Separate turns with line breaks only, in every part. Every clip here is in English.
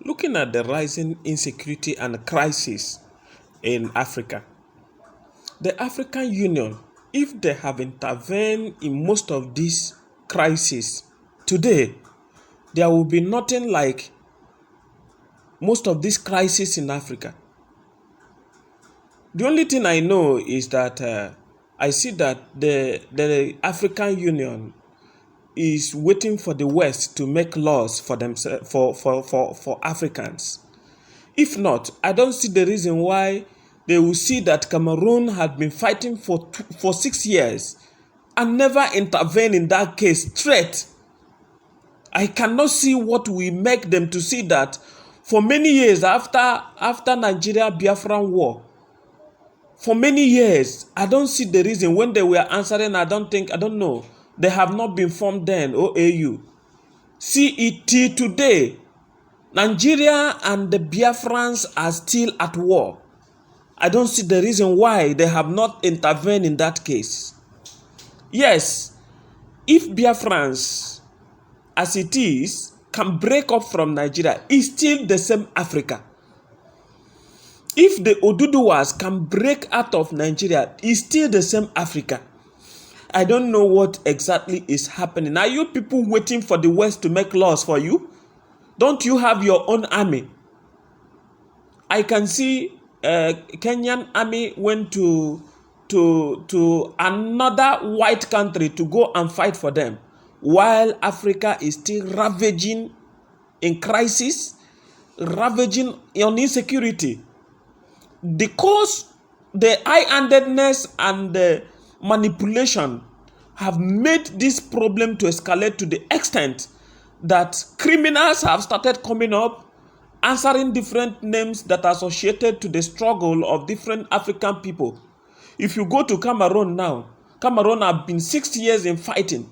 Looking at the rising insecurity and crisis in Africa, the African Union, if they have intervened in most of these crises today, there will be nothing like most of these crises in Africa. The only thing I know is that I see that the African Union is waiting for the West to make laws for themselves, for Africans. If not, I don't see the reason why they will see that Cameroon had been fighting for 6 years and never intervene in that case straight. I cannot see what will make them to see that for many years after Nigeria Biafran war, for many years, I don't see the reason when they were answering, I don't know. They have not been formed then, OAU. See it till today. Nigeria and the Biafrans are still at war. I don't see the reason why they have not intervened in that case. Yes, if Biafrans, as it is, can break up from Nigeria, it's still the same Africa. If the Oduduwas can break out of Nigeria, it's still the same Africa. I don't know what exactly is happening. Are you people waiting for the West to make laws for you? Don't you have your own army? I can see Kenyan army went to another white country to go and fight for them, while Africa is still ravaging in crisis, ravaging on insecurity. Because the high-handedness and the manipulation have made this problem to escalate to the extent that criminals have started coming up, answering different names that are associated to the struggle of different African people. If you go to Cameroon now, Cameroon have been 6 years in fighting.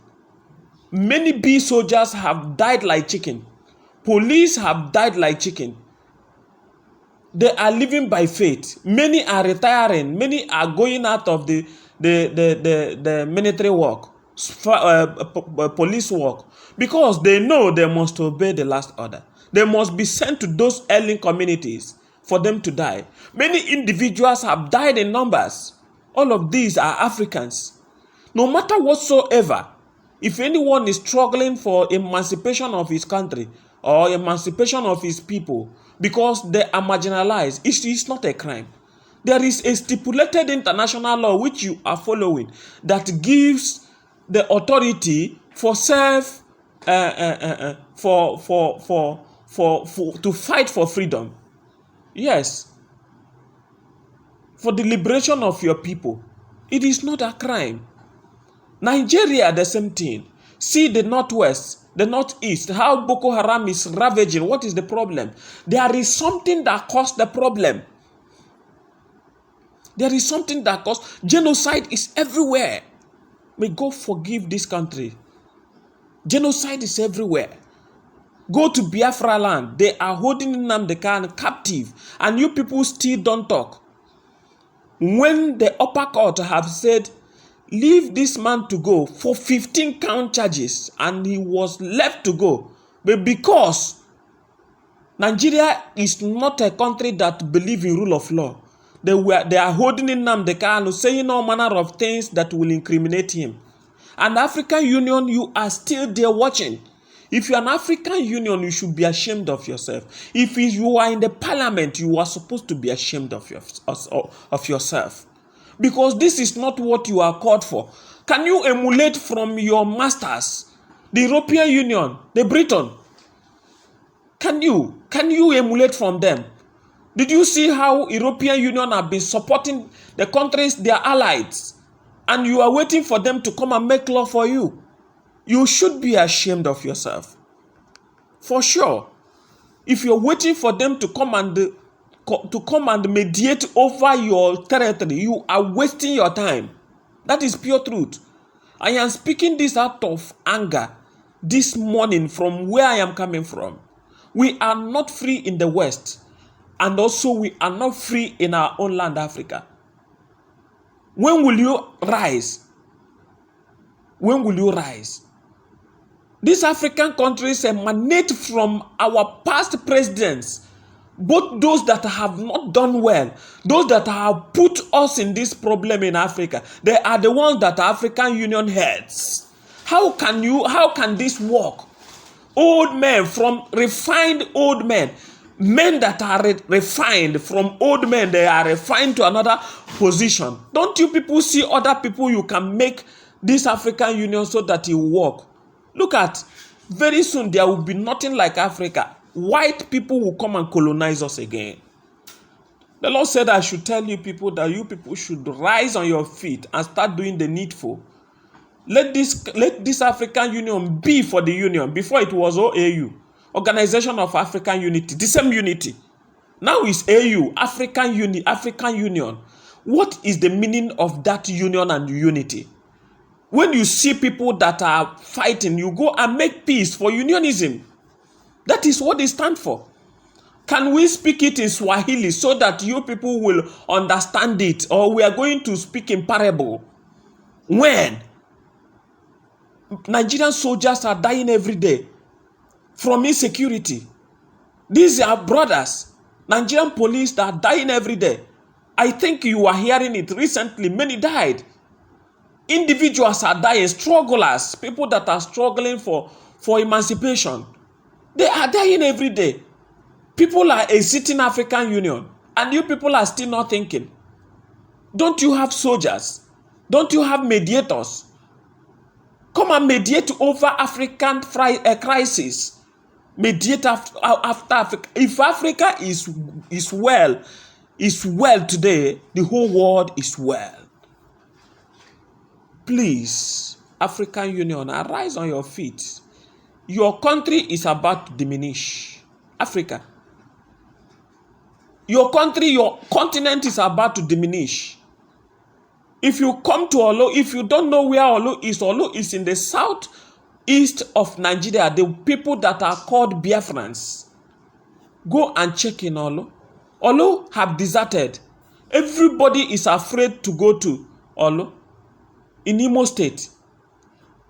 Many bee soldiers have died like chicken. Police have died like chicken. They are living by faith. Many are retiring. Many are going out of the military work, police work, because they know they must obey the last order. They must be sent to those ailing communities for them to die. Many individuals have died in numbers. All of these are Africans. No matter whatsoever, if anyone is struggling for emancipation of his country or emancipation of his people because they are marginalized, it is not a crime. There is a stipulated international law which you are following that gives the authority for to fight for freedom. Yes, for the liberation of your people. It is not a crime. Nigeria, the same thing. See the Northwest, the Northeast, how Boko Haram is ravaging. What is the problem? There is something that caused the problem. There is something that caused. Genocide is everywhere. May God forgive this country. Genocide is everywhere. Go to Biafra land. They are holding Nnamdi Kanu captive. And you people still don't talk. When the upper court have said, leave this man to go for 15 count charges, and he was left to go. But because Nigeria is not a country that believes in rule of law, they are holding Nnamdi Kanu, saying all manner of things that will incriminate him. And the African Union, you are still there watching. If you are an African Union, you should be ashamed of yourself. If you are in the parliament, you are supposed to be ashamed of yourself. Because this is not what you are called for. Can you emulate from your masters, the European Union, the Britain? Can you emulate from them? Did you see how European Union have been supporting the countries, their allies, and you are waiting for them to come and make law for you? You should be ashamed of yourself. For sure. If you're waiting for them to come and mediate over your territory, you are wasting your time. That is pure truth. I am speaking this out of anger this morning from where I am coming from. We are not free in the West, and also we are not free in our own land, Africa. When will you rise? When will you rise? These African countries emanate from our past presidents, both those that have not done well, those that have put us in this problem in Africa. They are the ones that African Union heads. How can this work? Old men, from refined old men, men that are refined, from old men, they are refined to another position. Don't you people see other people you can make this African Union so that it will work? Look at, very soon there will be nothing like Africa. White people will come and colonize us again. The Lord said I should tell you people that you people should rise on your feet and start doing the needful. Let this African Union be for the Union. Before it was OAU, Organization of African Unity, the same unity. Now it's AU, African Union. What is the meaning of that union and unity? When you see people that are fighting, you go and make peace for unionism. That is what they stand for. Can we speak it in Swahili so that you people will understand it? Or we are going to speak in parable? When Nigerian soldiers are dying every day from insecurity. These are brothers, Nigerian police that are dying every day. I think you are hearing it recently. Many died. Individuals are dying, strugglers, people that are struggling for emancipation. They are dying every day. People are exiting African Union, and you people are still not thinking. Don't you have soldiers? Don't you have mediators? Come and mediate over African crisis. Mediate after Africa. If Africa is well today, the whole world is well. Please, African Union, arise on your feet. Your country is about to diminish. Africa. Your country, your continent is about to diminish. If you come to Olo, if you don't know where Olo is in the southeast of Nigeria, the people that are called Biafrans. Go and check in Olo. Olo have deserted. Everybody is afraid to go to Olo in Imo State.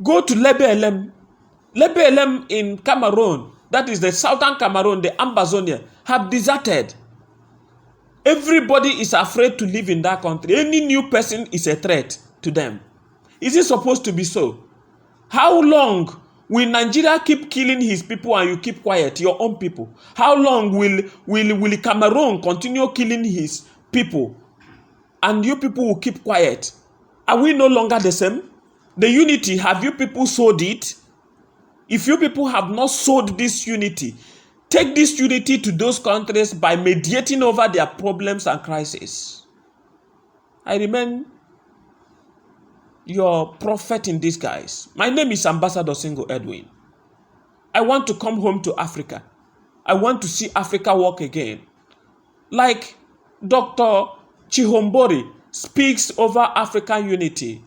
Go to Lebe Elem in Cameroon, that is the southern Cameroon, the Ambazonia, have deserted. Everybody is afraid to live in that country. Any new person is a threat to them. Is it supposed to be so? How long will Nigeria keep killing his people and you keep quiet, your own people? How long will Cameroon continue killing his people and you people will keep quiet? Are we no longer the same? The unity, have you people sold it? If you people have not sold this unity, take this unity to those countries by mediating over their problems and crises. I remain your prophet in disguise. My name is Ambassador Singo Edwin. I want to come home to Africa. I want to see Africa work again. Like Dr. Chihombori speaks over African unity.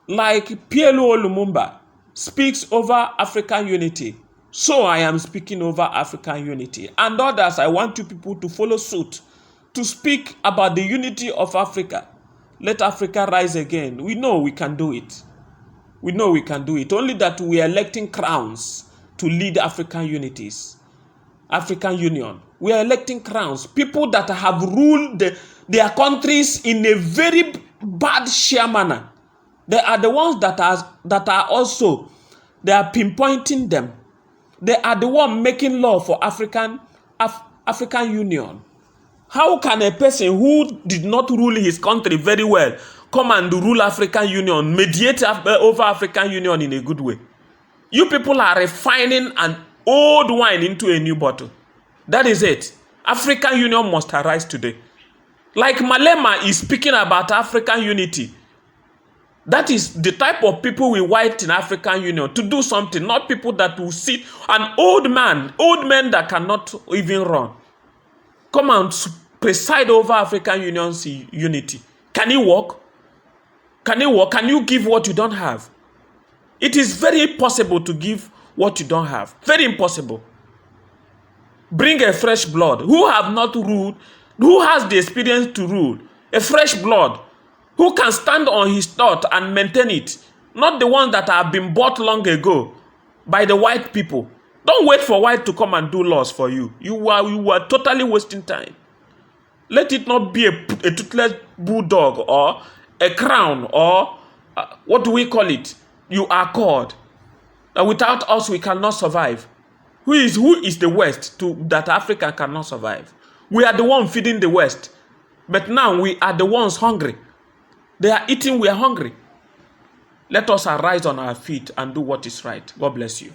Like PLO Lumumba speaks over African unity. So I am speaking over African unity. And others, I want you people to follow suit, to speak about the unity of Africa. Let Africa rise again. We know we can do it. We know we can do it. Only that we are electing crowns to lead African unities. African Union. We are electing crowns. People that have ruled their countries in a very bad sheer manner. They are the ones that are also, they are pinpointing them. They are the one making law for African Union. How can a person who did not rule his country very well come and rule African Union, mediate over African Union in a good way? You people are refining an old wine into a new bottle. That is it. African Union must arise today. Like Malema is speaking about African unity. That is the type of people we want in African Union to do something, not people that will sit, an old men that cannot even run. Come and preside over African Union's unity. Can it work? Can it work? Can you give what you don't have? It is very possible to give what you don't have. Very impossible. Bring a fresh blood. Who have not ruled? Who has the experience to rule? A fresh blood. Who can stand on his thought and maintain it? Not the ones that have been bought long ago. by the white people. Don't wait for white to come and do laws for you. You are totally wasting time. Let it not be a toothless bulldog or a crown or what do we call it? You are called. Without us, we cannot survive. Who is the West that Africa cannot survive? We are the one feeding the West. But now we are the ones hungry. They are eating, we are hungry. Let us arise on our feet and do what is right. God bless you.